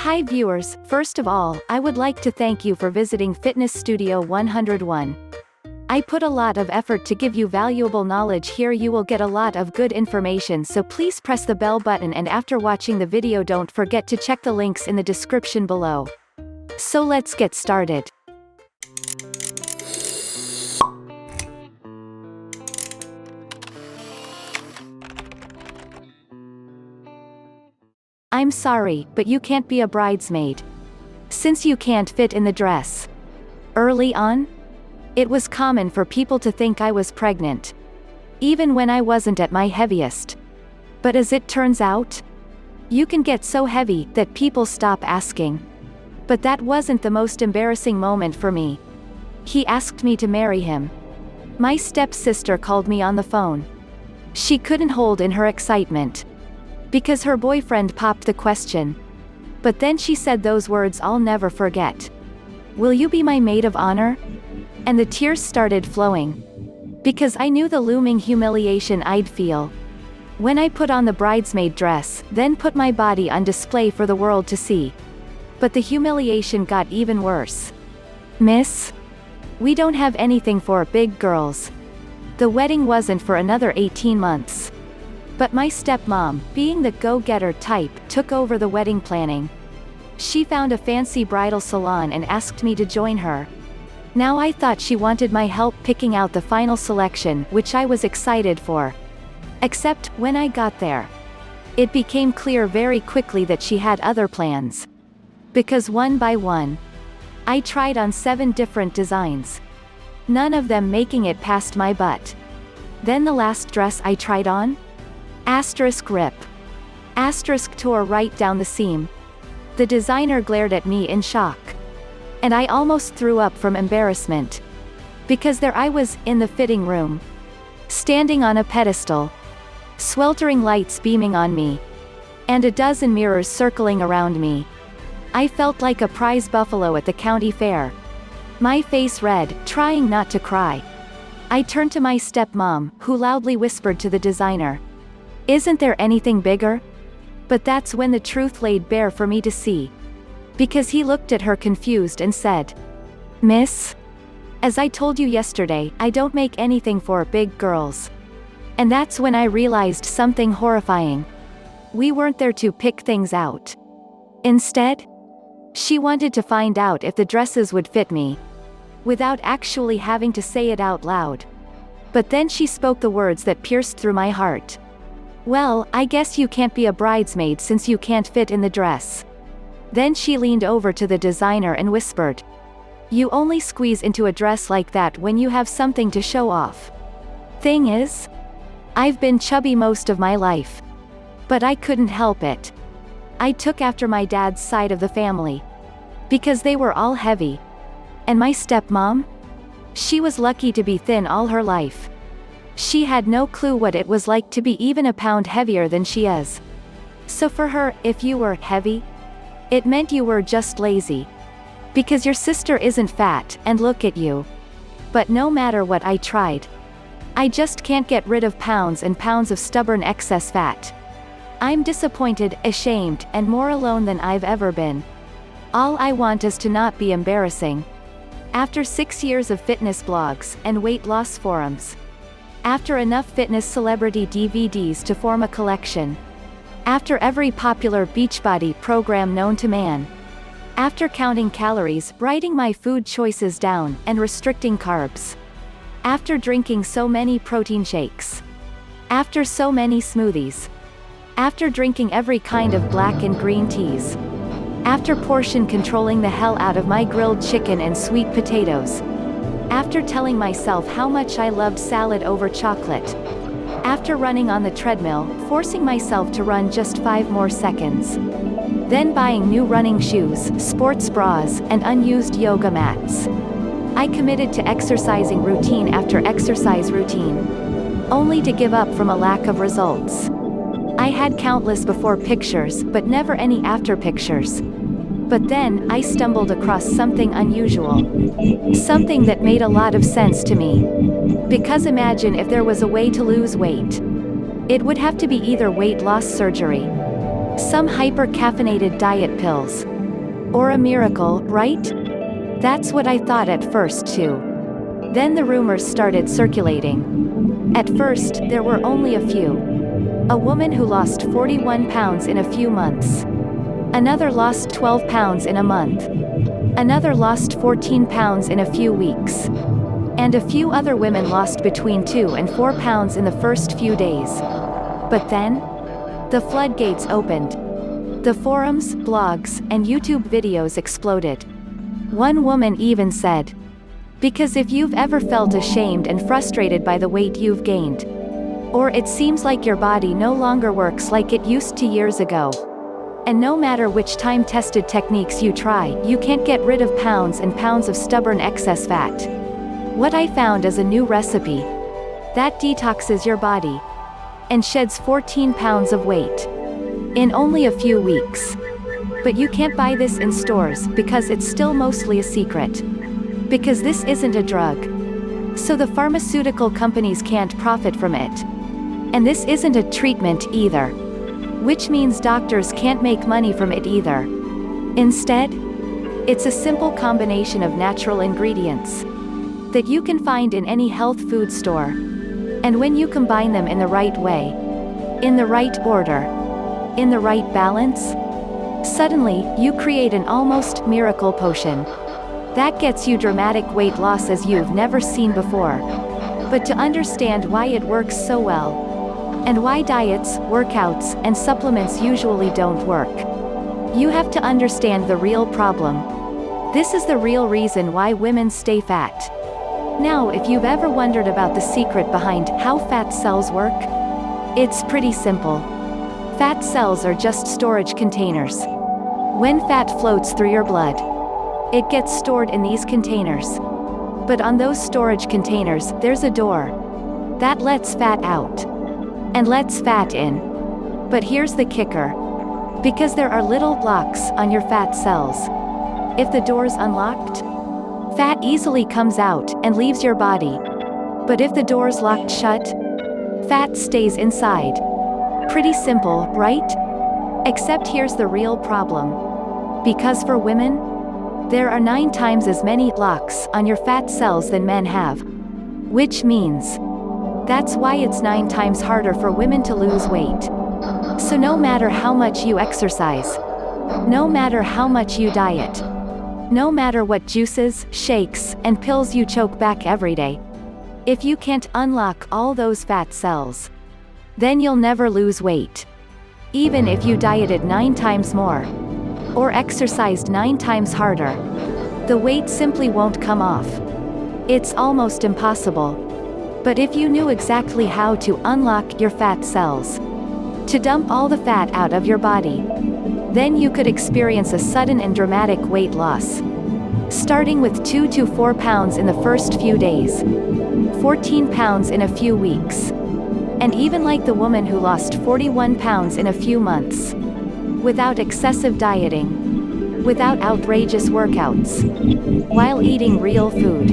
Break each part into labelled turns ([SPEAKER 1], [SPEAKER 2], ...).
[SPEAKER 1] Hi viewers, first of all, I would like to thank you for visiting Fitness Studio 101. I put a lot of effort to give you valuable knowledge here. You will get a lot of good information, so please press the bell button, and after watching the video don't forget to check the links in the description below. So let's get started. I'm sorry, but you can't be a bridesmaid. Since you can't fit in the dress. Early on, it was common for people to think I was pregnant. Even when I wasn't at my heaviest. But as it turns out, you can get so heavy that people stop asking. But that wasn't the most embarrassing moment for me. He asked me to marry him. My stepsister called me on the phone. She couldn't hold in her excitement. Because her boyfriend popped the question. But then she said those words I'll never forget. Will you be my maid of honor? And the tears started flowing. Because I knew the looming humiliation I'd feel. When I put on the bridesmaid dress, then put my body on display for the world to see. But the humiliation got even worse. Miss? We don't have anything for big girls. The wedding wasn't for another 18 months. But my stepmom, being the go-getter type, took over the wedding planning. She found a fancy bridal salon and asked me to join her. Now I thought she wanted my help picking out the final selection, which I was excited for. Except, when I got there, it became clear very quickly that she had other plans. Because one by one, I tried on 7 different designs. None of them making it past my butt. Then the last dress I tried on? Asterisk rip. Asterisk tore right down the seam. The designer glared at me in shock. And I almost threw up from embarrassment. Because there I was, in the fitting room. Standing on a pedestal. Sweltering lights beaming on me. And a dozen mirrors circling around me. I felt like a prize buffalo at the county fair. My face red, trying not to cry. I turned to my stepmom, who loudly whispered to the designer. Isn't there anything bigger? But that's when the truth laid bare for me to see. Because he looked at her confused and said, Miss? As I told you yesterday, I don't make anything for big girls. And that's when I realized something horrifying. We weren't there to pick things out. Instead, she wanted to find out if the dresses would fit me. Without actually having to say it out loud. But then she spoke the words that pierced through my heart. Well, I guess you can't be a bridesmaid since you can't fit in the dress. Then she leaned over to the designer and whispered. You only squeeze into a dress like that when you have something to show off. Thing is, I've been chubby most of my life. But I couldn't help it. I took after my dad's side of the family. Because they were all heavy. And my stepmom? She was lucky to be thin all her life. She had no clue what it was like to be even a pound heavier than she is. So for her, if you were heavy, it meant you were just lazy. Because your sister isn't fat, and look at you. But no matter what I tried, I just can't get rid of pounds and pounds of stubborn excess fat. I'm disappointed, ashamed, and more alone than I've ever been. All I want is to not be embarrassing. After 6 years of fitness blogs, and weight loss forums. After enough fitness celebrity DVDs to form a collection. After every popular Beachbody program known to man. After counting calories, writing my food choices down, and restricting carbs. After drinking so many protein shakes. After so many smoothies. After drinking every kind of black and green teas. After portion controlling the hell out of my grilled chicken and sweet potatoes. After telling myself how much I loved salad over chocolate. After running on the treadmill, forcing myself to run just 5 more seconds. Then buying new running shoes, sports bras, and unused yoga mats. I committed to exercising routine after exercise routine. Only to give up from a lack of results. I had countless before pictures, but never any after pictures. But then, I stumbled across something unusual. Something that made a lot of sense to me. Because imagine if there was a way to lose weight. It would have to be either weight loss surgery, some hyper-caffeinated diet pills, Or a miracle, right? That's what I thought at first too. Then the rumors started circulating. At first, there were only a few. A woman who lost 41 pounds in a few months. Another lost 12 pounds in a month. Another lost 14 pounds in a few weeks. And a few other women lost between 2 and 4 pounds in the first few days. But then, the floodgates opened. The forums, blogs, and YouTube videos exploded. One woman even said, "Because if you've ever felt ashamed and frustrated by the weight you've gained, or it seems like your body no longer works like it used to years ago, and no matter which time-tested techniques you try, you can't get rid of pounds and pounds of stubborn excess fat. What I found is a new recipe that detoxes your body and sheds 14 pounds of weight in only a few weeks. But you can't buy this in stores because it's still mostly a secret. Because this isn't a drug. So the pharmaceutical companies can't profit from it. And this isn't a treatment either. Which means doctors can't make money from it either. Instead, it's a simple combination of natural ingredients that you can find in any health food store. And when you combine them in the right way, in the right order, in the right balance, suddenly, you create an almost miracle potion that gets you dramatic weight loss as you've never seen before. But to understand why it works so well, and why diets, workouts, and supplements usually don't work, you have to understand the real problem. This is the real reason why women stay fat. Now, if you've ever wondered about the secret behind how fat cells work, it's pretty simple. Fat cells are just storage containers. When fat floats through your blood, it gets stored in these containers. But on those storage containers, there's a door that lets fat out and lets fat in. But here's the kicker. Because there are little locks on your fat cells, if the door's unlocked, fat easily comes out and leaves your body. But if the door's locked shut, fat stays inside. Pretty simple, right? Except here's the real problem. Because for women, there are 9 times as many locks on your fat cells than men have. Which means, that's why it's 9 times harder for women to lose weight. So no matter how much you exercise, no matter how much you diet, no matter what juices, shakes, and pills you choke back every day, if you can't unlock all those fat cells, then you'll never lose weight. Even if you dieted 9 times more, or exercised 9 times harder, the weight simply won't come off. It's almost impossible. But if you knew exactly how to unlock your fat cells, to dump all the fat out of your body, then you could experience a sudden and dramatic weight loss. Starting with 2 to 4 pounds in the first few days, 14 pounds in a few weeks, and even like the woman who lost 41 pounds in a few months. Without excessive dieting, without outrageous workouts, while eating real food.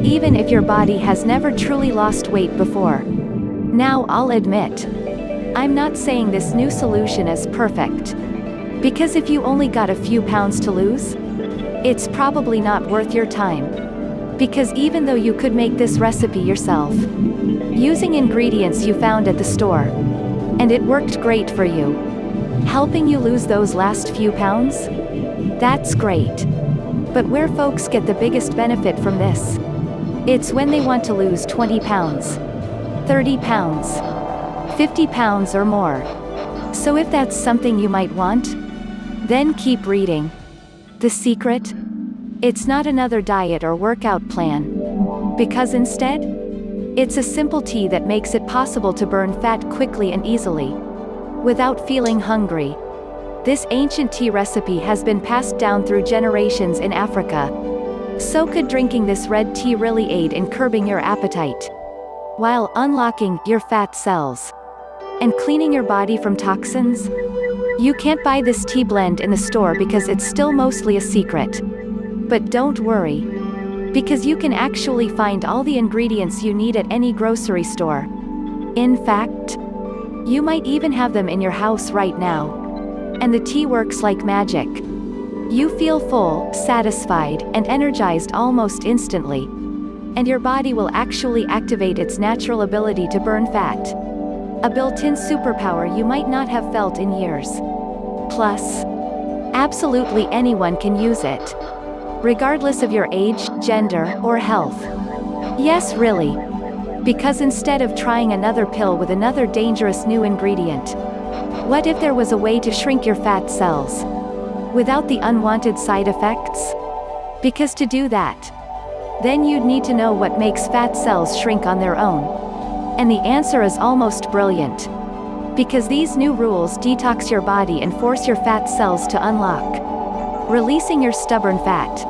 [SPEAKER 1] Even if your body has never truly lost weight before. Now I'll admit, I'm not saying this new solution is perfect. Because if you only got a few pounds to lose, it's probably not worth your time. Because even though you could make this recipe yourself, using ingredients you found at the store, and it worked great for you, helping you lose those last few pounds? That's great. But where folks get the biggest benefit from this, it's when they want to lose 20 pounds, 30 pounds, 50 pounds or more. So if that's something you might want, then keep reading. The secret? It's not another diet or workout plan. Because instead, it's a simple tea that makes it possible to burn fat quickly and easily, without feeling hungry. This ancient tea recipe has been passed down through generations in Africa. So could drinking this red tea really aid in curbing your appetite, while unlocking your fat cells and cleaning your body from toxins? You can't buy this tea blend in the store because it's still mostly a secret. But don't worry, because you can actually find all the ingredients you need at any grocery store. In fact, you might even have them in your house right now. And the tea works like magic. You feel full, satisfied, and energized almost instantly. And your body will actually activate its natural ability to burn fat. A built-in superpower you might not have felt in years. Plus, absolutely anyone can use it, regardless of your age, gender, or health. Yes, really. Because instead of trying another pill with another dangerous new ingredient, what if there was a way to shrink your fat cells without the unwanted side effects? Because to do that, then you'd need to know what makes fat cells shrink on their own. And the answer is almost brilliant. Because these new rules detox your body and force your fat cells to unlock, releasing your stubborn fat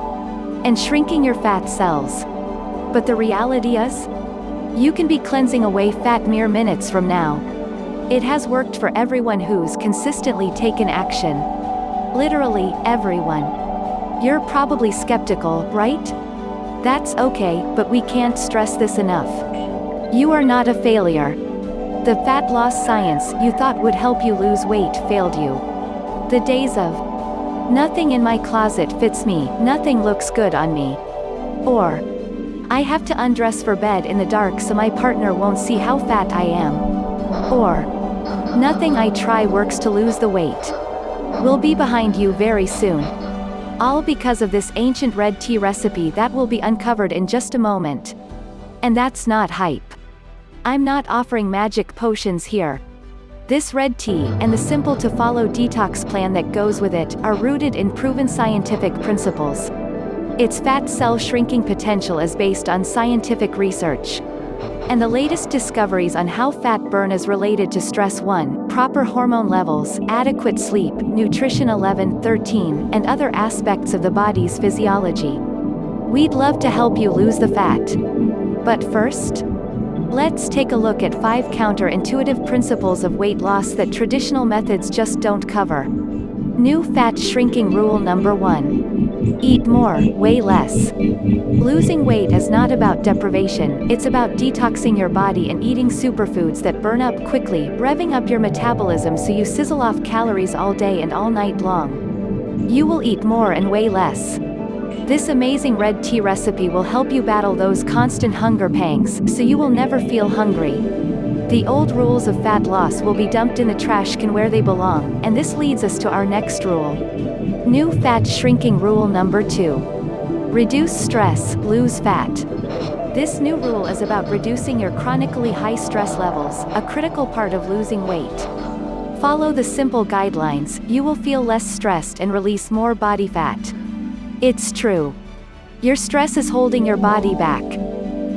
[SPEAKER 1] and shrinking your fat cells. But the reality is, you can be cleansing away fat mere minutes from now. It has worked for everyone who's consistently taken action. Literally, everyone. You're probably skeptical, right? That's okay, but we can't stress this enough. You are not a failure. The fat loss science you thought would help you lose weight failed you. The days of, nothing in my closet fits me, nothing looks good on me. Or, I have to undress for bed in the dark so my partner won't see how fat I am. Or, nothing I try works to lose the weight. Will be behind you very soon. All because of this ancient red tea recipe that will be uncovered in just a moment. And that's not hype. I'm not offering magic potions here. This red tea, and the simple-to-follow detox plan that goes with it, are rooted in proven scientific principles. Its fat cell shrinking potential is based on scientific research. And the latest discoveries on how fat burn is related to stress 1, proper hormone levels, adequate sleep, nutrition 11, 13, and other aspects of the body's physiology. We'd love to help you lose the fat. But first, let's take a look at 5 counterintuitive principles of weight loss that traditional methods just don't cover. New fat shrinking rule number 1. Eat more, weigh less. Losing weight is not about deprivation, it's about detoxing your body and eating superfoods that burn up quickly, revving up your metabolism so you sizzle off calories all day and all night long. You will eat more and weigh less. This amazing red tea recipe will help you battle those constant hunger pangs, so you will never feel hungry. The old rules of fat loss will be dumped in the trash can where they belong, and this leads us to our next rule. New fat shrinking rule number 2. Reduce stress, lose fat. This new rule is about reducing your chronically high stress levels, a critical part of losing weight. Follow the simple guidelines, you will feel less stressed and release more body fat. It's true. Your stress is holding your body back.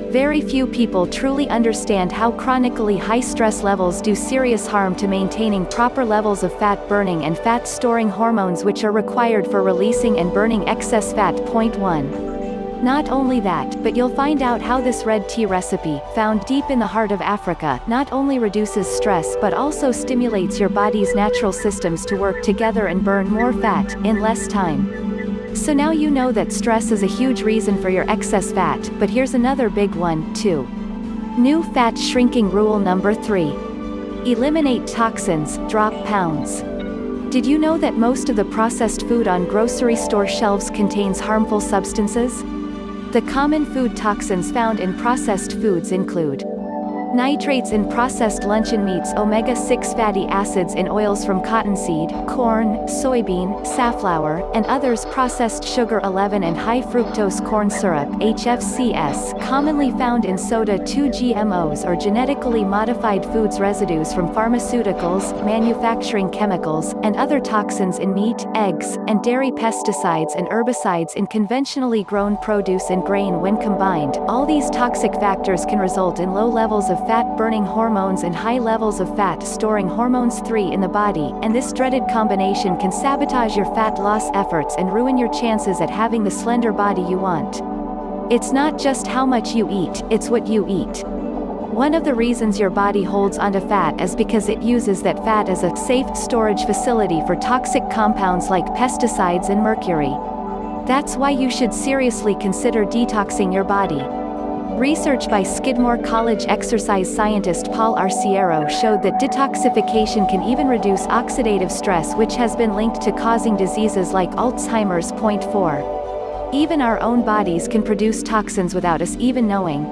[SPEAKER 1] Very few people truly understand how chronically high stress levels do serious harm to maintaining proper levels of fat burning and fat storing hormones which are required for releasing and burning excess fat. Point 1. Not only that, but you'll find out how this red tea recipe, found deep in the heart of Africa, not only reduces stress but also stimulates your body's natural systems to work together and burn more fat, in less time. So now you know that stress is a huge reason for your excess fat, but here's another big one, too. New fat shrinking rule number 3. Eliminate toxins, drop pounds. Did you know that most of the processed food on grocery store shelves contains harmful substances? The common food toxins found in processed foods include nitrates in processed luncheon meats, omega-6 fatty acids in oils from cottonseed, corn, soybean, safflower, and others, processed sugar 11 and high fructose corn syrup HFCS, commonly found in soda, 2 GMOs or genetically modified foods, residues from pharmaceuticals, manufacturing chemicals, and other toxins in meat, eggs, and dairy, pesticides and herbicides in conventionally grown produce and grain. When combined, all these toxic factors can result in low levels of fat-burning hormones and high levels of fat-storing hormones 3 in the body, and this dreaded combination can sabotage your fat loss efforts and ruin your chances at having the slender body you want. It's not just how much you eat, it's what you eat. One of the reasons your body holds onto fat is because it uses that fat as a safe storage facility for toxic compounds like pesticides and mercury. That's why you should seriously consider detoxing your body. Research by Skidmore College exercise scientist Paul Arciero showed that detoxification can even reduce oxidative stress, which has been linked to causing diseases like Alzheimer's. Point 4. Even our own bodies can produce toxins without us even knowing.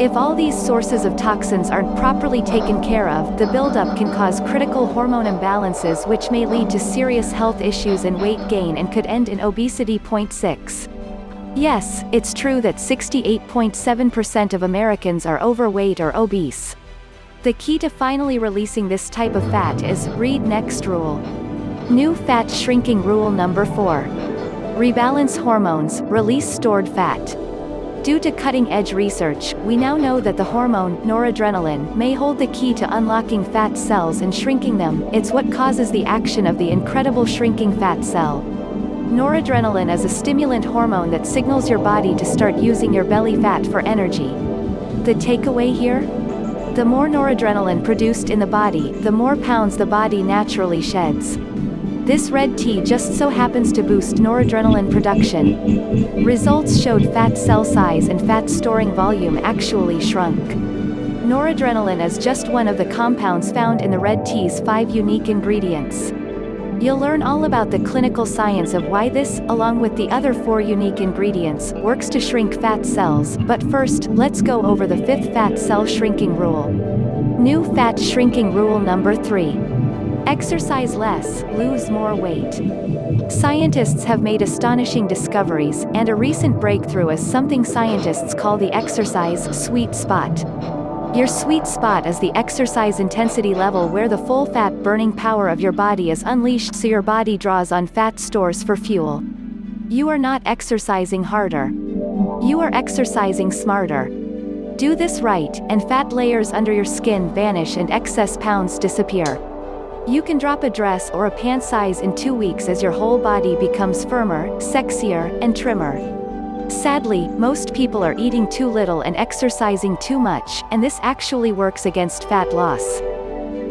[SPEAKER 1] If all these sources of toxins aren't properly taken care of, the buildup can cause critical hormone imbalances, which may lead to serious health issues and weight gain and could end in obesity. Point 6. Yes, it's true that 68.7% of Americans are overweight or obese. The key to finally releasing this type of fat is, read next rule. New fat shrinking rule number 4. Rebalance hormones, release stored fat. Due to cutting-edge research, we now know that the hormone, noradrenaline, may hold the key to unlocking fat cells and shrinking them. It's what causes the action of the incredible shrinking fat cell. Noradrenaline is a stimulant hormone that signals your body to start using your belly fat for energy. The takeaway here? The more noradrenaline produced in the body, the more pounds the body naturally sheds. This red tea just so happens to boost noradrenaline production. Results showed fat cell size and fat storing volume actually shrunk. Noradrenaline is just one of the compounds found in the red tea's 5 unique ingredients. You'll learn all about the clinical science of why this, along with the other 4 unique ingredients, works to shrink fat cells. But first, let's go over the 5th fat cell shrinking rule. New fat shrinking rule number 3. Exercise less, lose more weight. Scientists have made astonishing discoveries, and a recent breakthrough is something scientists call the exercise sweet spot. Your sweet spot is the exercise intensity level where the full fat burning power of your body is unleashed, so your body draws on fat stores for fuel. You are not exercising harder. You are exercising smarter. Do this right, and fat layers under your skin vanish and excess pounds disappear. You can drop a dress or a pant size in 2 weeks as your whole body becomes firmer, sexier, and trimmer. Sadly, most people are eating too little and exercising too much, and this actually works against fat loss.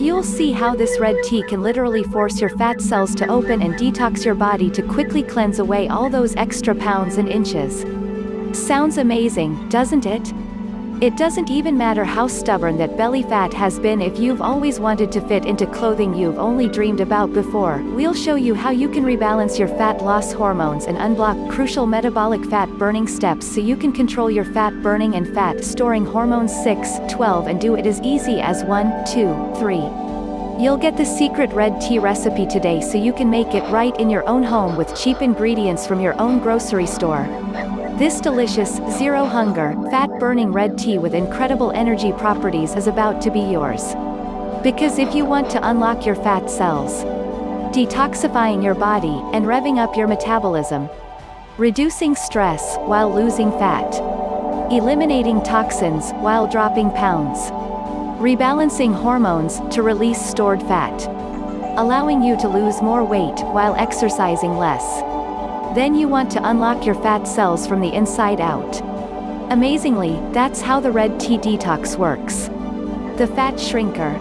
[SPEAKER 1] You'll see how this red tea can literally force your fat cells to open and detox your body to quickly cleanse away all those extra pounds and inches. Sounds amazing, doesn't it? It doesn't even matter how stubborn that belly fat has been. If you've always wanted to fit into clothing you've only dreamed about before, we'll show you how you can rebalance your fat loss hormones and unblock crucial metabolic fat burning steps so you can control your fat burning and fat storing hormones 6, 12, and do it as easy as 1, 2, 3. You'll get the secret red tea recipe today so you can make it right in your own home with cheap ingredients from your own grocery store. This delicious, zero hunger, fat-burning red tea with incredible energy properties is about to be yours. Because if you want to unlock your fat cells, detoxifying your body, and revving up your metabolism, reducing stress while losing fat, eliminating toxins while dropping pounds, rebalancing hormones to release stored fat, allowing you to lose more weight while exercising less, then you want to unlock your fat cells from the inside out. Amazingly, that's how the red tea detox works. The fat shrinker.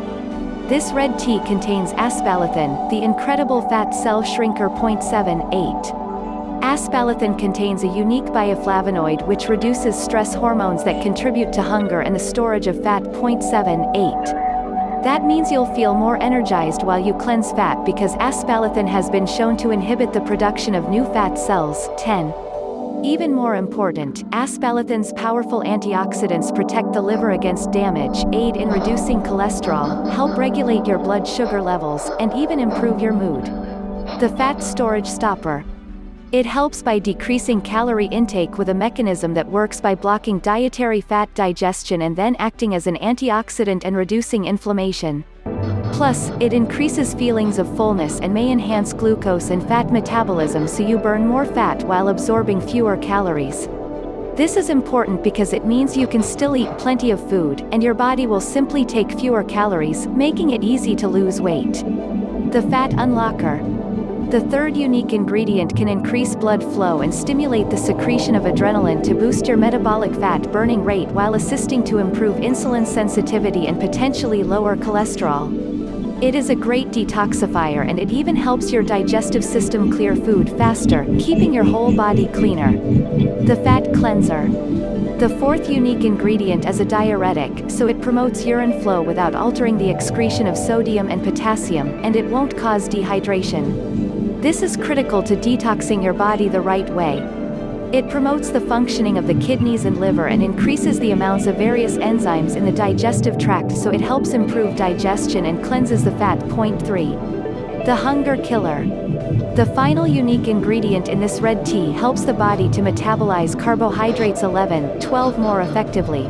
[SPEAKER 1] This red tea contains aspartame, the incredible fat cell shrinker. 0.78. Aspartame contains a unique bioflavonoid which reduces stress hormones that contribute to hunger and the storage of fat. 0.78. That means you'll feel more energized while you cleanse fat because aspartame has been shown to inhibit the production of new fat cells. 10. Even more important, aspartame's powerful antioxidants protect the liver against damage, aid in reducing cholesterol, help regulate your blood sugar levels, and even improve your mood. The fat storage stopper. It helps by decreasing calorie intake with a mechanism that works by blocking dietary fat digestion and then acting as an antioxidant and reducing inflammation. Plus, it increases feelings of fullness and may enhance glucose and fat metabolism so you burn more fat while absorbing fewer calories. This is important because it means you can still eat plenty of food, and your body will simply take fewer calories, making it easy to lose weight. The fat unlocker. The third unique ingredient can increase blood flow and stimulate the secretion of adrenaline to boost your metabolic fat burning rate while assisting to improve insulin sensitivity and potentially lower cholesterol. It is a great detoxifier and it even helps your digestive system clear food faster, keeping your whole body cleaner. The fat cleanser. The fourth unique ingredient is a diuretic, so it promotes urine flow without altering the excretion of sodium and potassium, and it won't cause dehydration. This is critical to detoxing your body the right way. It promotes the functioning of the kidneys and liver and increases the amounts of various enzymes in the digestive tract, so it helps improve digestion and cleanses the fat. Point 3. The hunger killer. The final unique ingredient in this red tea helps the body to metabolize carbohydrates 11-12 more effectively.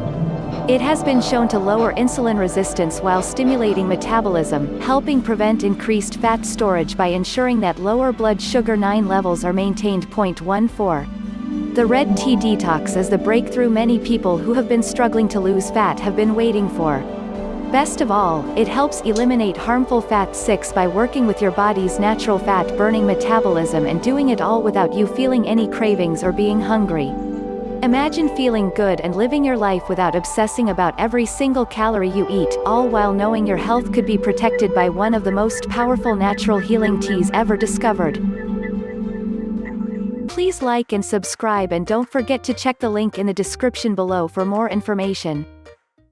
[SPEAKER 1] It has been shown to lower insulin resistance while stimulating metabolism, helping prevent increased fat storage by ensuring that lower blood sugar 9 levels are maintained. Point 14. The red tea detox is the breakthrough many people who have been struggling to lose fat have been waiting for. Best of all, it helps eliminate harmful fat. 6. By working with your body's natural fat-burning metabolism and doing it all without you feeling any cravings or being hungry. Imagine feeling good and living your life without obsessing about every single calorie you eat, all while knowing your health could be protected by one of the most powerful natural healing teas ever discovered. Please like and subscribe, and don't forget to check the link in the description below for more information.